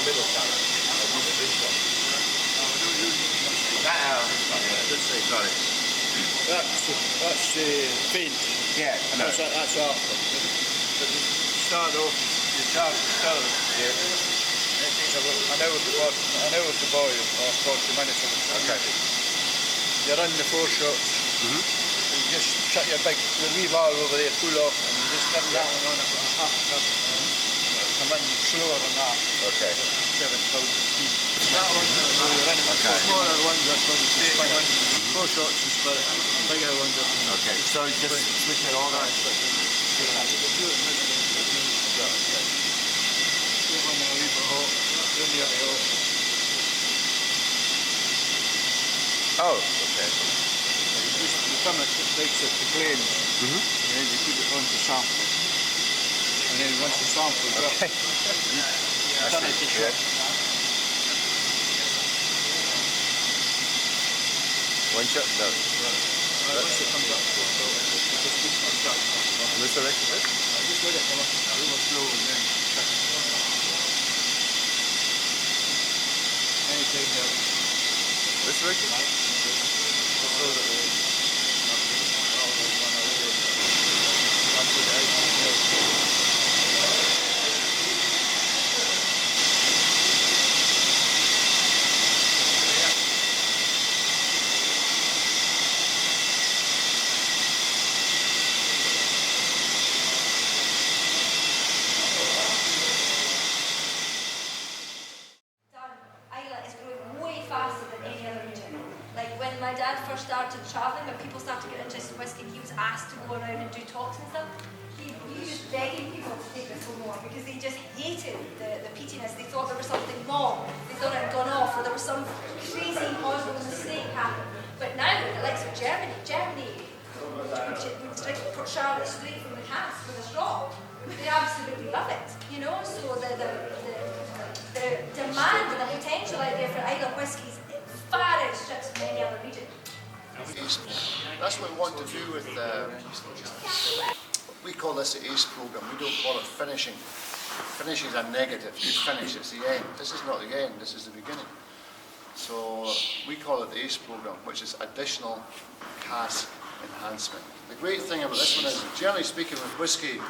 the middle cask. I'll use this one. This thing, sorry. That's faint. Yeah, I know. That's after. But you start off, you start here. It takes an hour to boil, or 40 minutes. Okay. You run the 4 shots. You just shut the wee valve over there full off, and you just turn that one on it with half a cup. Come in slower than that. Okay. 7 pounds of steam. That one, you're running the smaller ones are probably 4 shots of spirit. Bigger ones are. Okay, so just switch it on. Oh, okay. You come at the big set the planes, and then you put it on to sample. And then once the sample's up, you turn it to shot. One shot? No. Once it comes up, just keep it shut. And this direction is? Just let it come up real slow and then shut it. Anytime there. This direction? My dad first started travelling, when people started getting interested in whiskey, he was asked to go around and do talks and stuff. He was begging people to take this Bowmore because they just hated the peatiness. They thought there was something wrong. They thought it had gone off, or there was some crazy, horrible mistake happened. But now, the likes of Germany would drink Charlotte straight from the cask with a straw. They absolutely love it, you know. So the demand and the potential out there for Islay whiskies far outstrips many other regions. That's what we want to do with, we call this the ACE program, we don't call it finishing. Finishing is a negative, you finish, it's the end. This is not the end, this is the beginning. So we call it the ACE program, which is additional cask enhancement. The great thing about this one is, generally speaking with whiskey,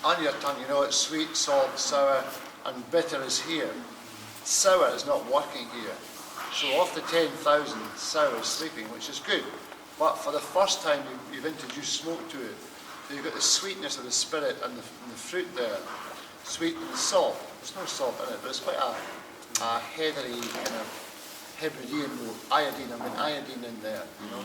on your tongue you know it's sweet, salt, sour, and bitter is here. Sour is not working here. So of the 10,000, sour is sleeping, which is good. But for the first time you've introduced smoke to it. So you've got the sweetness of the spirit and the fruit there. Sweet and the salt. There's no salt in it, but it's quite a heathery kind of Hebridean iodine. I mean iodine in there, you know.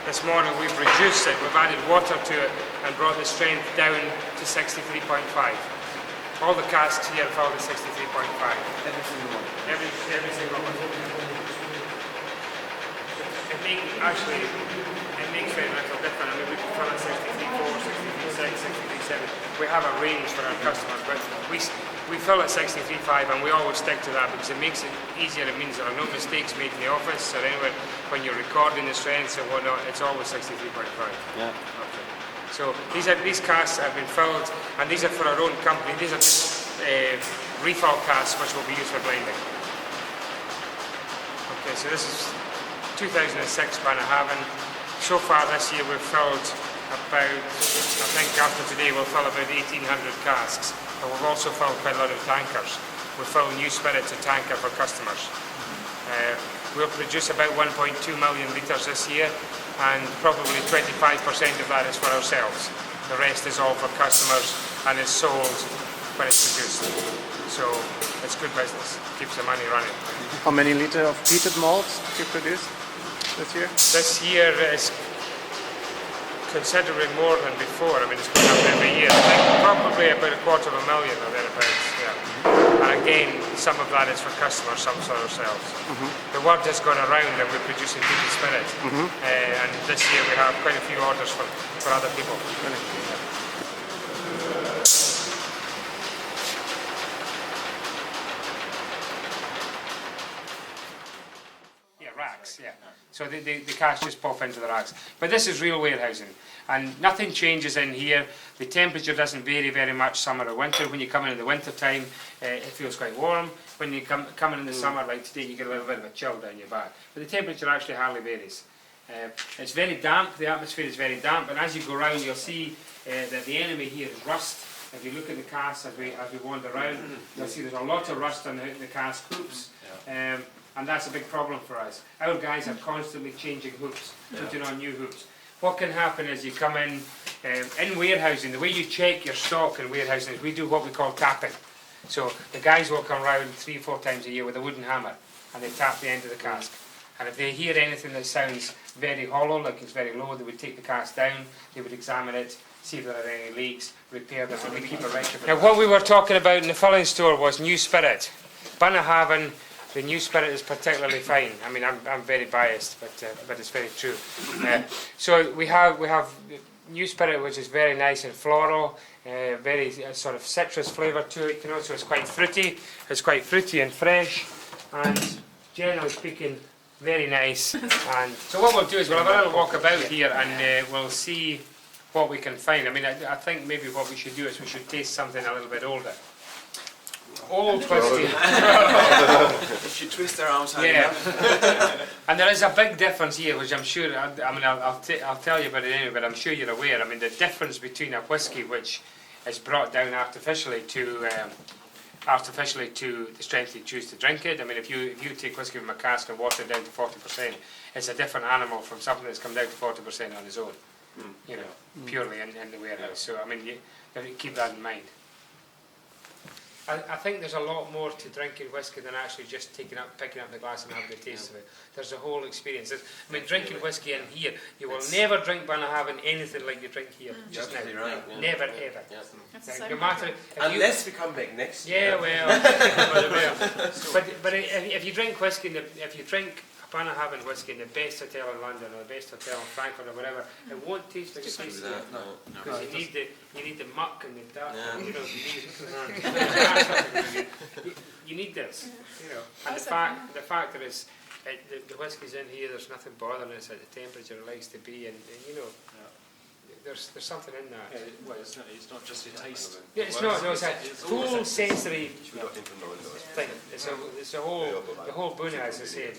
This morning we've reduced it, we've added water to it and brought the strength down to 63.5. All the casks here fall to 63.5. Every single one? Every single one. It makes very little difference. I mean, we can fill at 63.4, 63.6, 63.7. we have a range for our customers, but we fill at 63.5 and we always stick to that because it makes it easier. It means there are no mistakes made in the office or anywhere when you're recording the strengths and whatnot. It's always 63.5. Yeah. Okay. So these casks have been filled, and these are for our own company. These are refill casks which will be used for blending. Okay, so this is 2006 Bannahaven. So far this year we've filled about, I think after today we'll fill about 1,800 casks. And we've also filled quite a lot of tankers. We're filling new spirits a tanker for customers. We'll produce about 1.2 million litres this year, and probably 25% of that is for ourselves. The rest is all for customers and is sold when it's produced. So it's good business, keeps the money running. How many liters of peated malts did you produce this year? This year is considerably more than before. I mean, it's going up every year. I think probably about 250,000 or thereabouts. Yeah. And again, some of that is for customers, some for ourselves. The word has gone around that we're producing peated spirit, and this year we have quite a few orders for other people. Racks, yeah. So the casks just pop into the racks. But this is real warehousing, and nothing changes in here. The temperature doesn't vary very much summer or winter. When you come in the winter time, it feels quite warm. When you come in the summer, like today, you get a little bit of a chill down your back. But the temperature actually hardly varies. It's very damp, the atmosphere is very damp, and as you go around, you'll see that the enemy here is rust. If you look at the casks as we wander around, you'll see there's a lot of rust on the cask hoops. And that's a big problem for us. Our guys are constantly changing hoops, putting on new hoops. What can happen is you come in warehousing, the way you check your stock in warehousing is we do what we call tapping. So the guys will come around 3 or 4 times a year with a wooden hammer and they tap the end of the cask. And if they hear anything that sounds very hollow, like it's very low, they would take the cask down, they would examine it, see if there are any leaks, repair them, and we keep a record. Now what we were talking about in the filling store was new spirit. Bannahaven, the new spirit is particularly fine. I mean, I'm very biased, but it's very true. So we have new spirit, which is very nice and floral, very sort of citrus flavour to it. You know, so it's quite fruity. It's quite fruity and fresh, and generally speaking, very nice. And so what we'll do is we'll have a little walk about here, and we'll see what we can find. I mean, I think maybe what we should do is we should taste something a little bit older. Old whiskey. You should twist their arms high Yeah. And there is a big difference here, which I'm sure, I'll tell you about it anyway, but I'm sure you're aware. I mean, the difference between a whiskey which is brought down artificially to the strength you choose to drink it. I mean, if you take whiskey from a cask and water it down to 40%, it's a different animal from something that's come down to 40% on its own. You know, purely in the warehouse. So I mean, you have to keep that in mind. I think there's a lot more to drinking whiskey than actually just picking up the glass and having the taste of it. There's a whole experience. I mean, drinking whiskey in here, you will never drink Bannahaven anything like you drink here. Just now. right, yeah. Never, ever. Yeah. No matter Unless we come back next year. Yeah, well. but if you drink whiskey, if you drink Bannahaven whiskey in the best hotel in London or the best hotel in Frankfurt or whatever, it won't taste like it tastes here. Because you need the muck and the dirt. You know, you need this. You know, and the fact that it's the whiskey's in here, there's nothing bothering us at the temperature it likes to be, and you know. There's something in that. Yeah, well, it's not just your taste. Yeah, it's not. No, it's a full sensory thing. It's the whole Buna, as I said.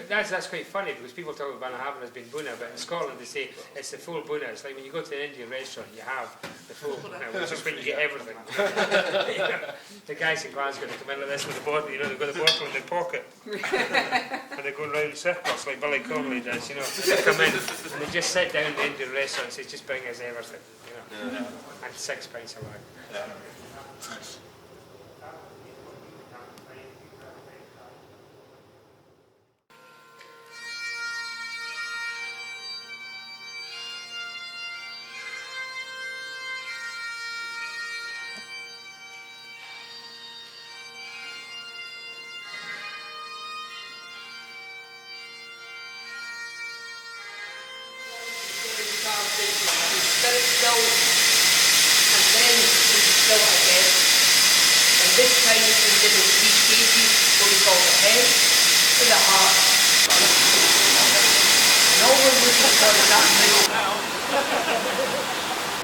That's quite funny because people talk about Bannahaven as being Buna, but in Scotland they say it's the full Buna. It's like when you go to an Indian restaurant, you have the full Buna, which is when you get everything. The guys in Glasgow they come in like this with the bottle. You know, they've got the bottle in their pocket, and they go round circles like Billy Connolly does. You know, they come in and they just sit down in the Indian restaurant. And says, just bring us everything, you know, and 6 pints a wine. Spirit still and in the three stages, what we call the head, the heart, and all we're looking for is that middle.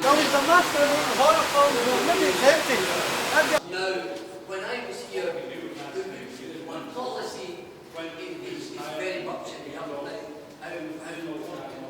I was the master of horror films, maybe it's empty. Now, when I was here, the one policy is very much in the other line. How